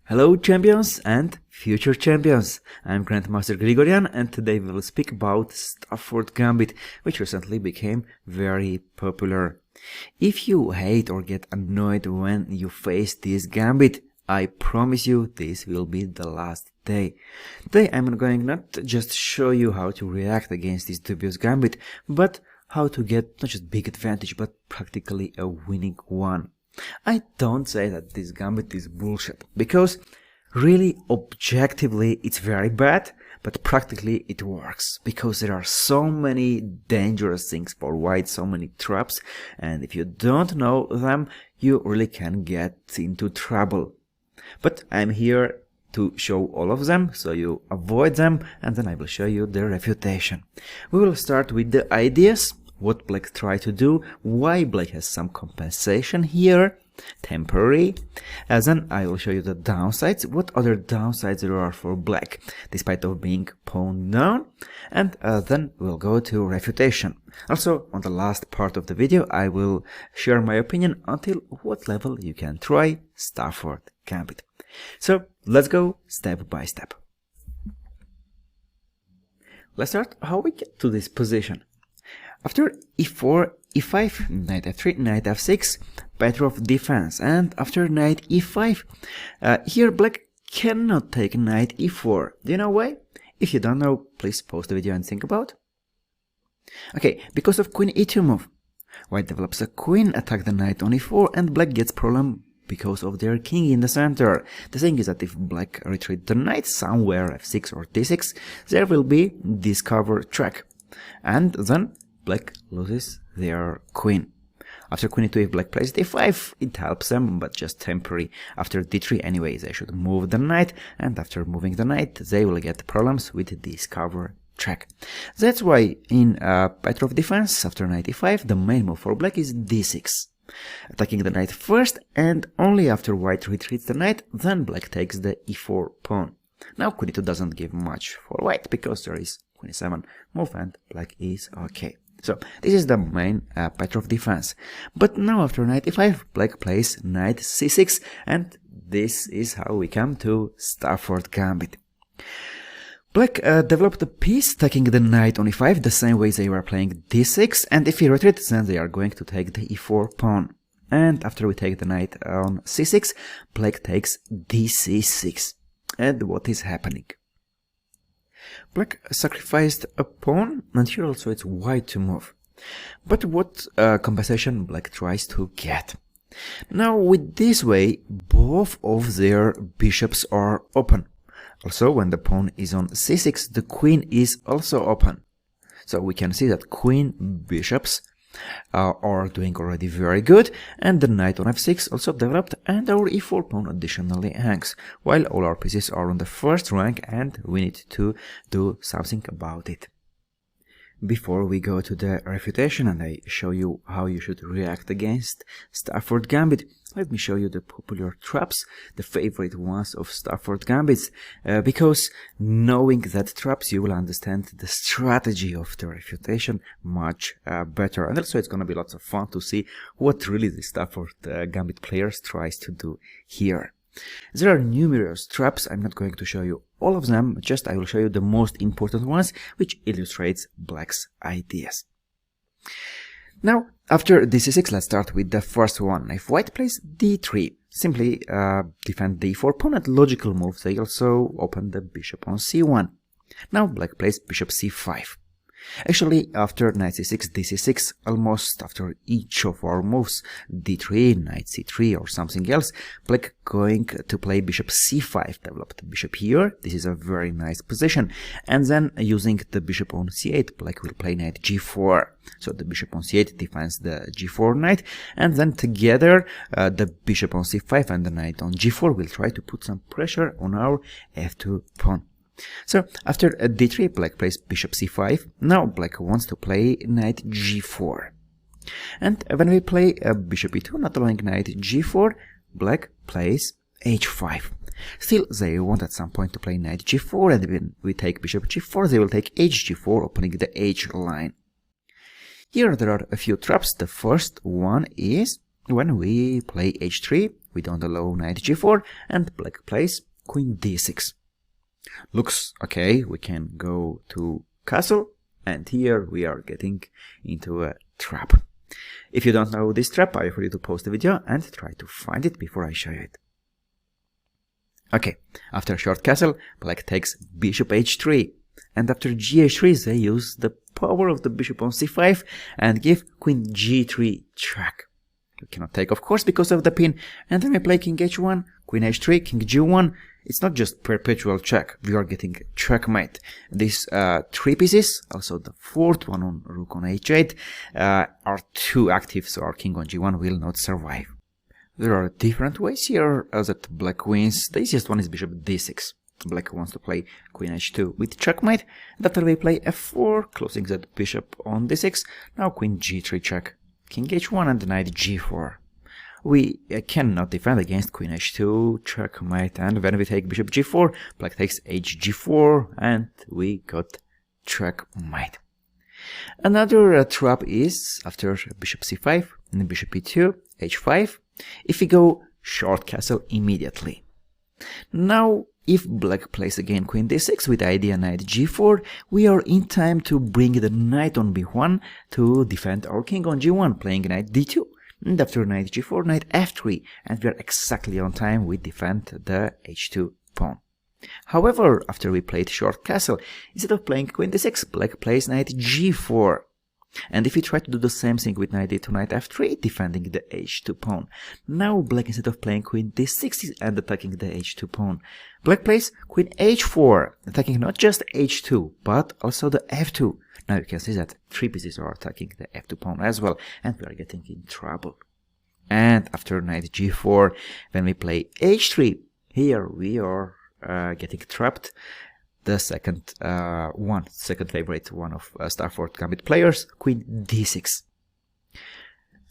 Hello champions and future champions, I'm Grandmaster Grigoryan and today we will speak about Stafford Gambit, which recently became very popular. If you hate or get annoyed when you face this gambit, I promise you this will be the last day. Today I'm going not just show you how to react against this dubious gambit, but how to get not just big advantage but practically a winning one. I don't say that this gambit is bullshit, because really objectively it's very bad, but practically it works, because there are so many dangerous things for white, so many traps, and if you don't know them, you really can get into trouble. But I'm here to show all of them, so you avoid them, and then I will show you the refutation. We will start with the ideas. What black try to do, why black has some compensation here, temporary, and then I will show you the downsides, what other downsides there are for black, despite of being pawn down, and then we'll go to refutation. Also, on the last part of the video, I will share my opinion until what level you can try Stafford Gambit. So, let's go step by step. Let's start how we get to this position. After e4, e5, knight f3, knight f6, Petroff Defense, and after knight e5, here black cannot take knight e4. Do you know why? If you don't know, please pause the video and think about. Okay, because of queen e2 move. White develops a queen, attack the knight on e4, and black gets problem because of their king in the center. The thing is that if black retreat the knight somewhere f6 or d6, there will be discover track, and then black loses their queen. After queen e2, if black plays d5, it helps them, but just temporary. After d3, anyway, they should move the knight, and after moving the knight, they will get problems with discover track. That's why in Petroff Defense, after knight e5, the main move for black is d6. Attacking the knight first, and only after white retreats the knight, then black takes the e4 pawn. Now queen e2 doesn't give much for white, because there is queen e7 move and black is okay. So, this is the main Petroff Defense. But now after knight e5, black plays knight c6, and this is how we come to Stafford Gambit. Black developed a piece taking the knight on e5 the same way they were playing d6, and if he retreats, then they are going to take the e4 pawn. And after we take the knight on c6, black takes dc6. And what is happening? Black sacrificed a pawn, and here also it's white to move. But what compensation black tries to get? Now with this way, both of their bishops are open. Also, when the pawn is on c6, the queen is also open. So we can see that queen bishops are doing already very good, and the knight on f6 also developed, and our e4 pawn additionally hangs, while all our pieces are on the first rank and we need to do something about it. Before we go to the refutation and I show you how you should react against Stafford Gambit, let me show you the popular traps, the favorite ones of Stafford Gambits, because knowing that traps you will understand the strategy of the refutation much better, and also it's gonna be lots of fun to see what really the Stafford Gambit players tries to do here. There are numerous traps. I'm not going to show you all of them, just I will show you the most important ones, which illustrates black's ideas. Now, after dc6, let's start with the first one. If white plays d3, simply defend the e4 pawn at logical moves. They also open the bishop on c1. Now black plays bishop c5. Actually, after knight c6, dc6, almost after each of our moves, d3, knight c3 or something else, black going to play bishop c5, develop the bishop here. This is a very nice position. And then using the bishop on c8, black will play knight g4. So the bishop on c8 defends the g4 knight, and then together the bishop on c5 and the knight on g4 will try to put some pressure on our f2 pawn. So after d3, black plays bishop c5. Now black wants to play knight g4. And when we play bishop e2, not allowing knight g4, black plays h5. Still, they want at some point to play knight g4, and when we take bishop g4, they will take hg4, opening the h line. Here there are a few traps. The first one is when we play h3, we don't allow knight g4, and black plays queen d6. Looks okay, we can go to castle, and here we are getting into a trap. If you don't know this trap, I refer you to pause the video and try to find it before I show you it. Okay, after short castle, black takes bishop h3, and after gh3 they use the power of the bishop on c5 and give queen g3 check. We cannot take, of course, because of the pin, and then we play king h1, queen h3, king g1. It's not just perpetual check, we are getting checkmate. These three pieces, also the fourth one on rook on h8, are too active, so our king on g1 will not survive. There are different ways here that black wins. The easiest one is bishop d6. Black wants to play queen h2 with checkmate, and after we play f4, closing the bishop on d6, now queen g3 check, king h1 and knight g4. We cannot defend against queen h2, checkmate, and when we take bishop g4, black takes hg4, and we got checkmate. Another trap is, after bishop c5 and bishop e2, h5, if we go short castle immediately. Now, if black plays again queen d6 with idea knight g4, we are in time to bring the knight on b1 to defend our king on g1, playing knight d2. And after knight g4, knight f3, and we are exactly on time, we defend the h2 pawn. However, after we played short castle, instead of playing queen d6, black plays knight g4. And if we try to do the same thing with knight d2, knight f3, defending the h2 pawn. Now black, instead of playing queen d6 and attacking the h2 pawn, black plays queen h4, attacking not just h2, but also the f2. Now you can see that three pieces are attacking the f2 pawn as well, and we are getting in trouble. And after knight g4, when we play h3, here we are getting trapped. The second favorite one of Stafford Gambit players, queen d6.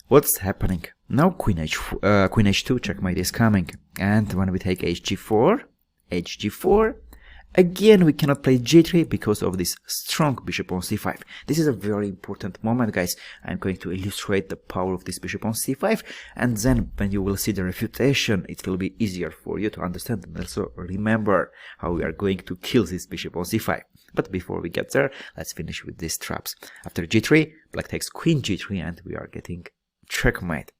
What's happening? Now queen h2 checkmate is coming, and when we take hg4, again we cannot play g3 because of this strong bishop on c5. This is a very important moment, guys. I'm going to illustrate the power of this bishop on c5, and then when you will see the refutation, it will be easier for you to understand and also remember how we are going to kill this bishop on c5. But before we get there, let's finish with these traps. After g3, black takes queen g3, and we are getting checkmate.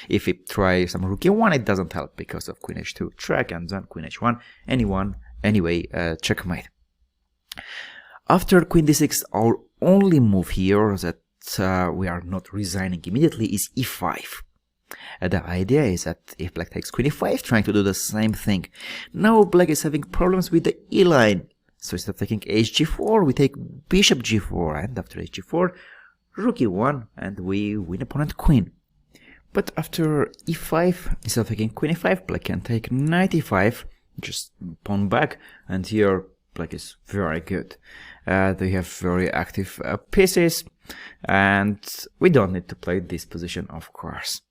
If we try some rook e1, it doesn't help because of queen h2 check, and then queen h1, anyway, checkmate. After queen d6, our only move here that we are not resigning immediately is e5. The idea is that if black takes queen e5, trying to do the same thing. Now black is having problems with the e line. So instead of taking hg4, we take bishop g4, and after hg4, rook e1, and we win opponent queen. But after e5, instead of taking queen e5, black can take knight e5, just pawn back, and here black is very good. They have very active pieces, and we don't need to play this position, of course.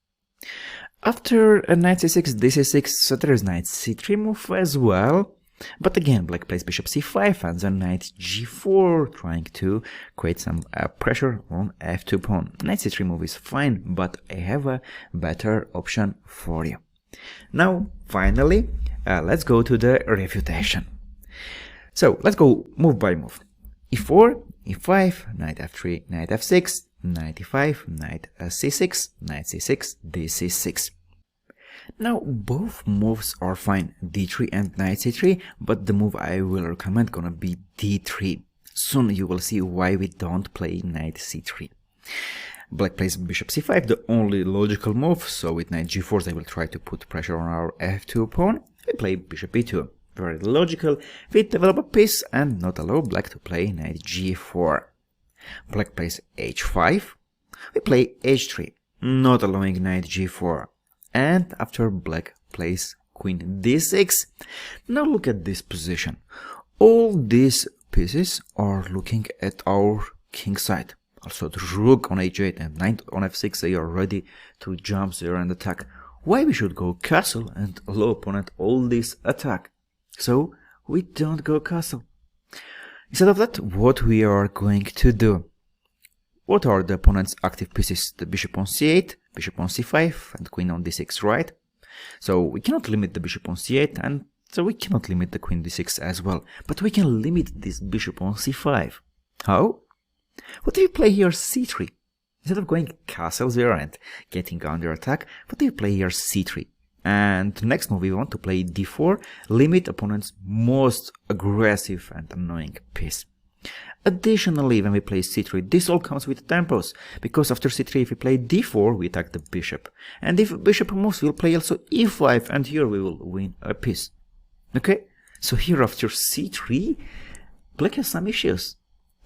After knight c6, d6, so there is knight c3 move as well. But again, black plays bishop c5 and then knight g4, trying to create some pressure on f2 pawn. Knight c3 move is fine, but I have a better option for you. Now, finally, let's go to the refutation. So, let's go move by move. e4, e5, knight f3, knight f6, knight e5, knight c6, knight c6, d6. Now, both moves are fine, d3 and knight c3, but the move I will recommend gonna be d3. Soon you will see why we don't play knight c3. Black plays bishop c5, the only logical move, so with knight g4 they will try to put pressure on our f2 pawn. We play bishop e2, very logical. We develop a piece and not allow black to play knight g4. Black plays h5, we play h3, not allowing knight g4. And after black plays queen d6, now look at this position. All these pieces are looking at our king side. Also the rook on h8 and knight on f6, they are ready to jump there and attack. Why we should go castle and allow opponent all this attack? So we don't go castle. Instead of that, what we are going to do? What are the opponent's active pieces? The bishop on c8, bishop on c5, and queen on d6, right? So we cannot limit the bishop on c8, and so we cannot limit the queen d6 as well. But we can limit this bishop on c5. How? What if you play here c3? Instead of going castle there and getting under attack, what if you play here c3? And next move we want to play d4, limit opponent's most aggressive and annoying piece. Additionally, when we play c3, this all comes with tempos, because after c3 if we play d4, we attack the bishop. And if bishop moves, we'll play also e5, and here we will win a piece. Okay? So here after c3, black has some issues.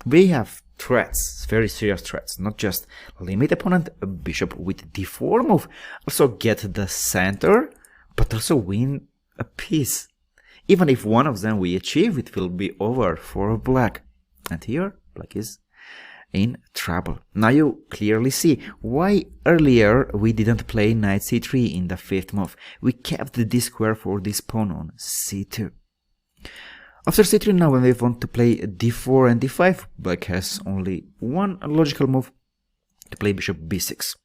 We have threats, very serious threats, not just limit opponent bishop with d4 move, also get the center, but also win a piece. Even if one of them we achieve, it will be over for black. And here, black is in trouble. Now you clearly see why earlier we didn't play knight c3 in the fifth move. We kept the d square for this pawn on c2. After c3, now when we want to play d4 and d5, black has only one logical move, to play bishop b6.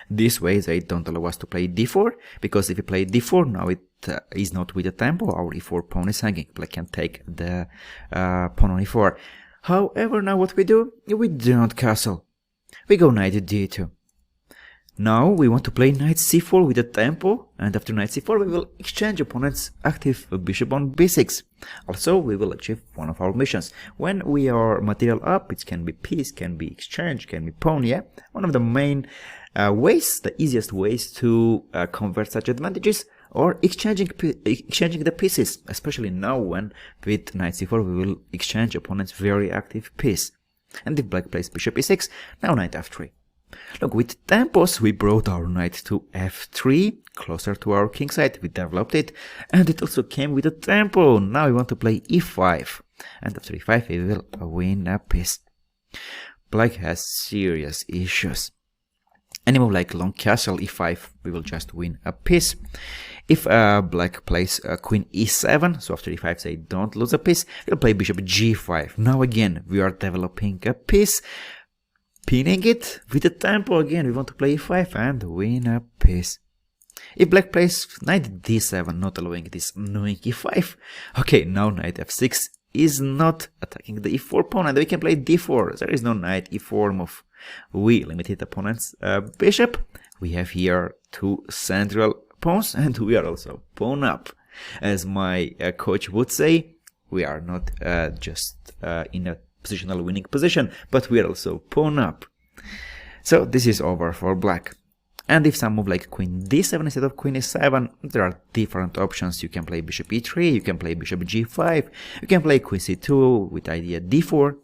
This way they don't allow us to play d4, because if we play d4, now it is not with the tempo, our e4 pawn is hanging. Black can take the pawn on e4. However, now what we do not castle. We go knight d2. Now we want to play knight c4 with a tempo, and after knight c4 we will exchange opponent's active bishop on b6. Also, we will achieve one of our missions. When we are material up, it can be piece, can be exchange, can be pawn, yeah? One of the main ways, the easiest ways to convert such advantages, or exchanging the pieces, especially now when with knight c4 we will exchange opponent's very active piece. And if black plays bishop e6, now knight f3. Look, with tempos we brought our knight to f3, closer to our king side, we developed it, and it also came with a tempo. Now we want to play e5, and after e5 we will win a piece. Black has serious issues. Any move like long castle e5, we will just win a piece. If black plays queen e7, so after e5 they don't lose a piece, we'll play bishop g5. Now again we are developing a piece, pinning it with the tempo again. We want to play e5 and win a piece. If black plays knight d7, not allowing this annoying e5, okay, now knight f6 is not attacking the e4 pawn, and we can play d4. There is no knight e4 move. We limited opponent's bishop. We have here two central pawns, and we are also pawn up. As my coach would say, we are not just in a positional winning position, but we are also pawn up. So this is over for black. And if some move like queen d7 instead of queen e7, there are different options. You can play bishop e3, you can play bishop g5, you can play queen c2 with idea d4.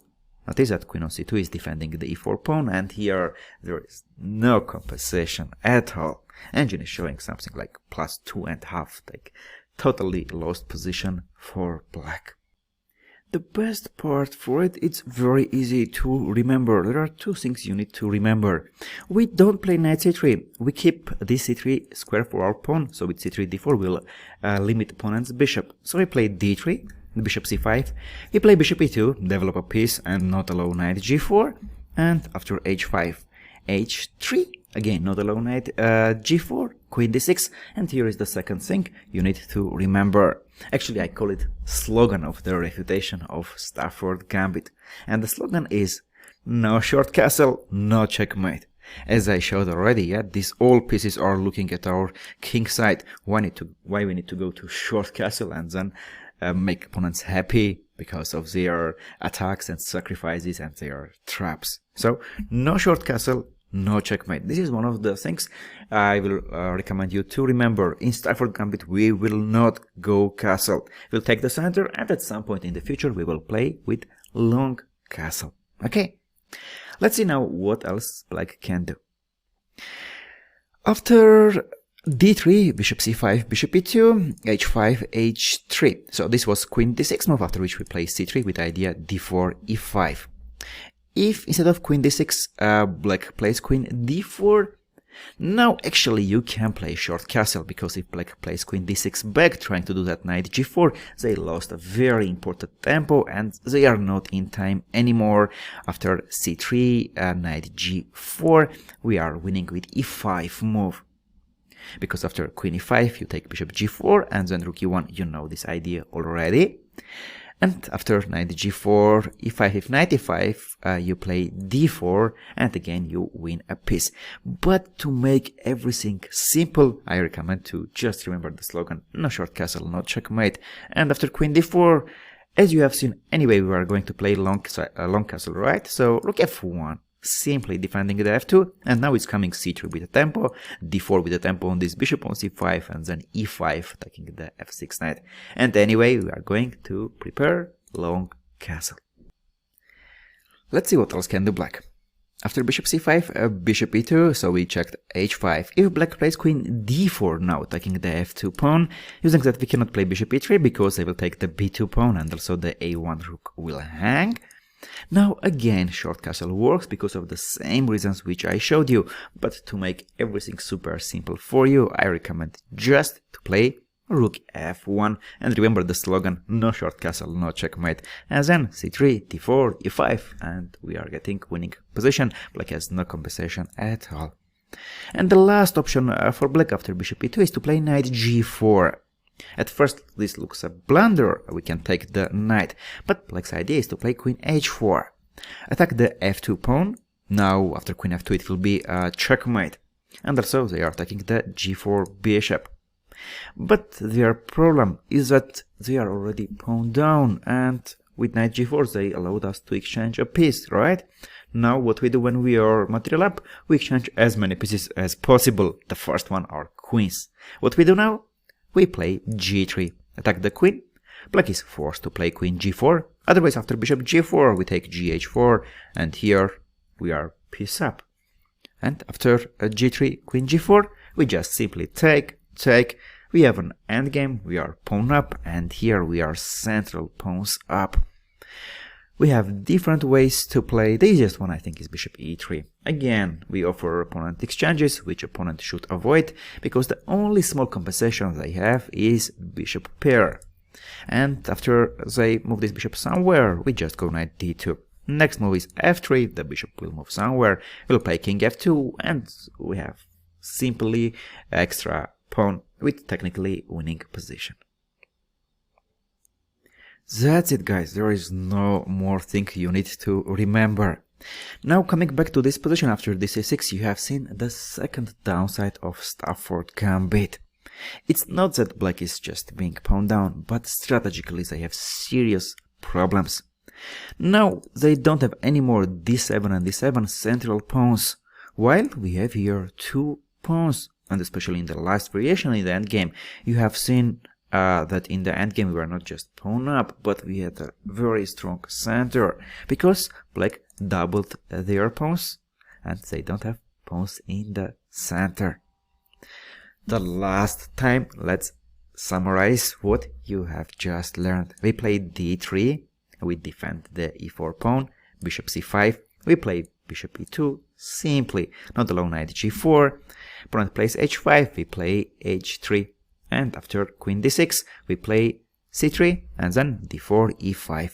Notice that queen on c2 is defending the e4 pawn, and here there is no compensation at all. Engine is showing something like +2.5, like totally lost position for black. The best part for it, it's very easy to remember. There are two things you need to remember. We don't play knight c3. We keep this c3 square for our pawn, so with c3 d4 we'll limit opponent's bishop. So we play d3, bishop c5, we play bishop e2, develop a piece and not allow knight g4, and after h5, h3, again not allow knight g4, queen d6, and here is the second thing you need to remember. Actually, I call it slogan of the refutation of Stafford Gambit, and the slogan is no short castle, no checkmate. As I showed already, yeah, these all pieces are looking at our king side. Why we need to go to short castle and then make opponents happy because of their attacks and sacrifices and their traps. So no short castle, no checkmate. This is one of the things I will recommend you to remember. In Stafford Gambit we will not go castle. We'll take the center, and at some point in the future we will play with long castle. Okay, let's see now what else black can do. After d3, bishop c5, bishop e2, h5, h3. So this was queen d6 move, after which we play c3 with idea d4, e5. If instead of queen d6, black plays queen d4, now actually you can play short castle, because if black plays queen d6 back, trying to do that knight g4, they lost a very important tempo and they are not in time anymore. After c3, knight g4, we are winning with e5 move. because after queen e5 you take bishop g4 and then rook e1. You know this idea already. And after knight g4, e5, if knight e5, you play d4, and again you win a piece. But to make everything simple, I recommend to just remember the slogan, no short castle, no checkmate. And after queen d4, as you have seen, anyway, we are going to play long castle, right? So rook f1, simply defending the f2, and now it's coming c3 with a tempo, d4 with a tempo on this bishop on c5, and then e5 attacking the f6 knight. And anyway, we are going to prepare long castle. Let's see what else can do black. After bishop c5, bishop e2, so we checked h5. If black plays queen d4 now, attacking the f2 pawn, using that we cannot play bishop e3 because I will take the b2 pawn and also the a1 rook will hang. Now again, short castle works because of the same reasons which I showed you, but to make everything super simple for you, I recommend just to play rook f1, and remember the slogan, no short castle, no checkmate, and then c3, d4, e5, and we are getting winning position. Black has no compensation at all. And the last option for black after bishop e2 is to play knight g4. At first this looks a blunder, we can take the knight, but black's idea is to play queen h4. Attack the f2 pawn. Now after queen f2 it will be a checkmate, and also they are attacking the g4 bishop. But their problem is that they are already pawn down, and with knight g4 they allowed us to exchange a piece, right? Now what we do when we are material up, we exchange as many pieces as possible. The first one are queens. What we do now? We play g3, attack the queen. Black is forced to play queen g4, otherwise after bishop g4 we take gh4, and here we are piece up. And after g3, queen g4, we just simply take. We have an endgame, we are pawn up, and here we are central pawns up. We have different ways to play. The easiest one I think is bishop e3. Again, we offer opponent exchanges, which opponent should avoid, because the only small compensation they have is bishop pair. And after they move this bishop somewhere, we just go knight d2. Next move is f3, the bishop will move somewhere, we'll play king f2, and we have simply extra pawn with technically winning position. That's it, guys. There is no more thing you need to remember. Now coming back to this position after this a6, you have seen the second downside of Stafford Gambit. It's not that black is just being pawned down, but strategically they have serious problems. Now they don't have any more d7 and d7 central pawns, while we have here two pawns, and especially in the last variation in the endgame, you have seen that in the endgame we were not just pawn up, but we had a very strong center, because black doubled their pawns, and they don't have pawns in the center. The last time, let's summarize what you have just learned. We played d3, we defend the e4 pawn, bishop c5, we play bishop e2, simply, not allow knight g4, opponent plays h5, we play h3, and after queen d6, we play c3, and then d4, e5.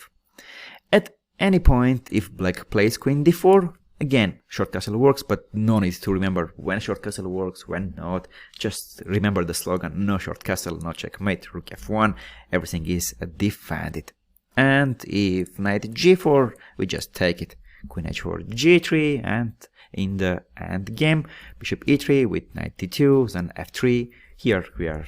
At any point, if black plays queen d4, again, short castle works, but no need to remember when short castle works, when not. Just remember the slogan, no short castle, no checkmate, rook f1, everything is defended. And if knight g4, we just take it. Queen h4, g3, and in the end game, bishop e3 with knight d2, then f3. Here we are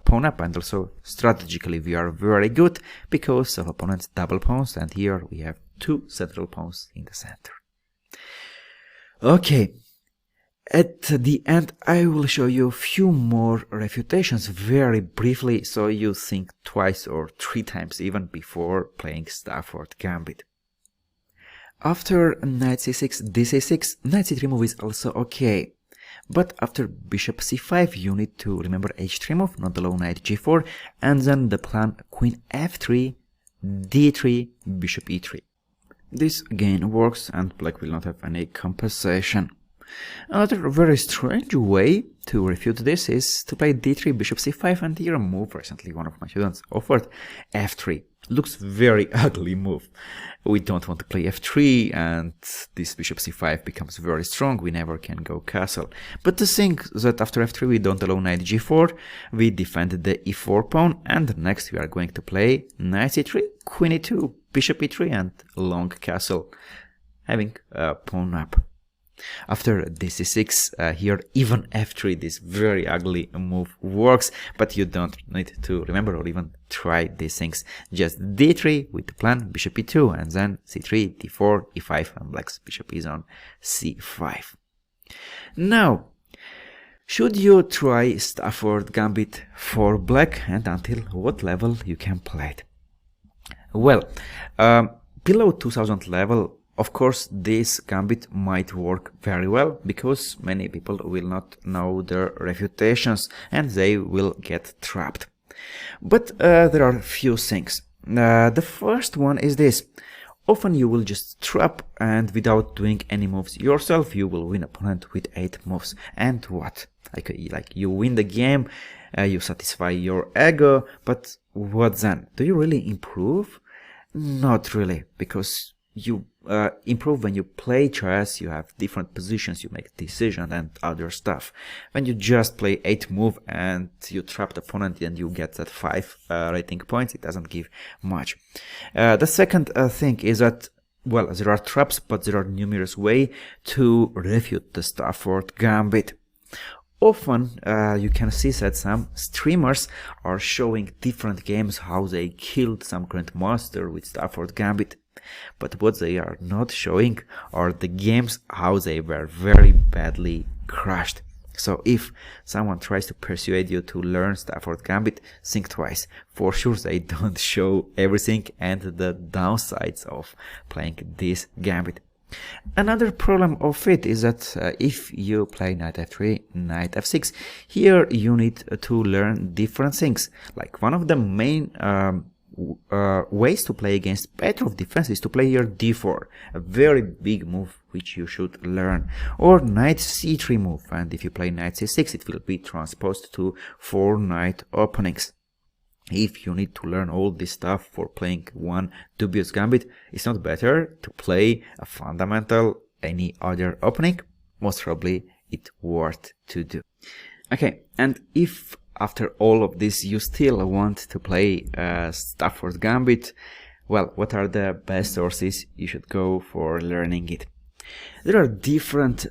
pawn up, and also strategically we are very good because of opponent's double pawns, and here we have two central pawns in the center. Okay, at the end I will show you a few more refutations very briefly, so you think twice or three times even before playing Stafford Gambit. After knight c6, d6, knight c3 move is also okay. But after bishop c5, you need to remember h3 move, not allow knight g4, and then the plan queen f3, d3, bishop e3. This again works, and black will not have any compensation. Another very strange way to refute this is to play d3, bishop c5, and here a move recently one of my students offered, f3. Looks very ugly move. We don't want to play f3 and this bishop c5 becomes very strong, we never can go castle. But the thing that after f3 we don't allow knight g4, we defend the e4 pawn, and next we are going to play knight c3, queen e2, bishop e3 and long castle, having a pawn up. After this c6, here even f3, this very ugly move works, but you don't need to remember or even try these things. Just d3 with the plan, bishop e2, and then c3, d4, e5, and black's bishop is on c5. Now, should you try Stafford Gambit for black, and until what level you can play it? Well, below 2000 level, of course, this gambit might work very well, because many people will not know their refutations and they will get trapped. But there are a few things. The first one is this. Often you will just trap, and without doing any moves yourself, you will win opponent with 8 moves. And what? Like you win the game, you satisfy your ego, but what then? Do you really improve? Not really, because you improve when you play chess, you have different positions, you make decisions and other stuff. When you just play 8 move and you trap the opponent and you get that 5 rating points, it doesn't give much. The second thing is that, well, there are traps, but there are numerous ways to refute the Stafford Gambit. Often you can see that some streamers are showing different games how they killed some Grandmaster with Stafford Gambit. But what they are not showing are the games how they were very badly crushed. So if someone tries to persuade you to learn Stafford Gambit, think twice. For sure they don't show everything and the downsides of playing this gambit. Another problem of it is that if you play knight f3, knight f6, here you need to learn different things. Like one of the main ways to play against Petroff Defense is to play here d4, a very big move which you should learn, or knight c3 move, and if you play knight c6 it will be transposed to 4 knight openings. If you need to learn all this stuff for playing one dubious gambit, it's not better to play a fundamental any other opening? Most probably it's worth to do. Okay, and if after all of this you still want to play Stafford Gambit, well, what are the best sources you should go for learning it? There are different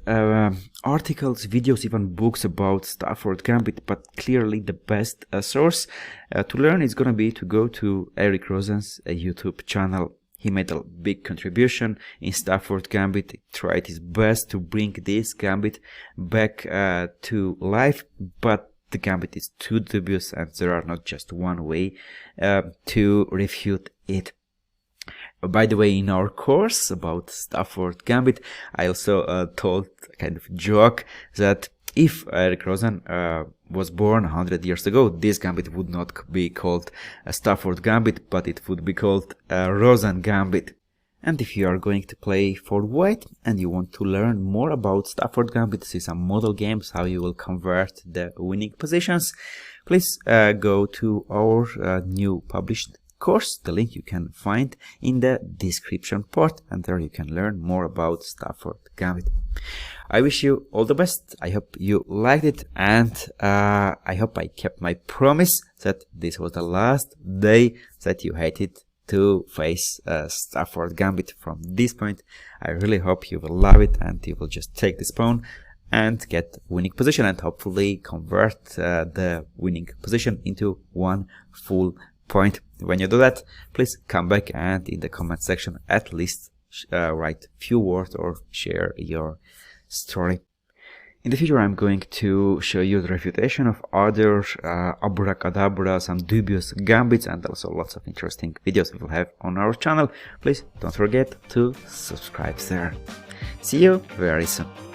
articles, videos, even books about Stafford Gambit, but clearly the best source to learn is gonna be to go to Avetik Grigoryan's YouTube channel. He made a big contribution in Stafford Gambit. He tried his best to bring this gambit back to life, but the gambit is too dubious and there are not just one way to refute it. By the way, in our course about Stafford Gambit, I also told a kind of joke that if Avetik Grigoryan was born 100 years ago, this gambit would not be called a Stafford Gambit, but it would be called a Rosen Gambit. And if you are going to play for white and you want to learn more about Stafford Gambit, see some model games, how you will convert the winning positions, please go to our new published course. The link you can find in the description part, and there you can learn more about Stafford Gambit. I wish you all the best. I hope you liked it, and I hope I kept my promise that this was the last day that you hated to face Stafford Gambit. From this point, I really hope you will love it and you will just take this pawn and get winning position and hopefully convert the winning position into one full point. When you do that, please come back and in the comment section at least write few words or share your story. In the future, I'm going to show you the refutation of other abracadabra, some dubious gambits, and also lots of interesting videos we will have on our channel. Please don't forget to subscribe there. See you very soon.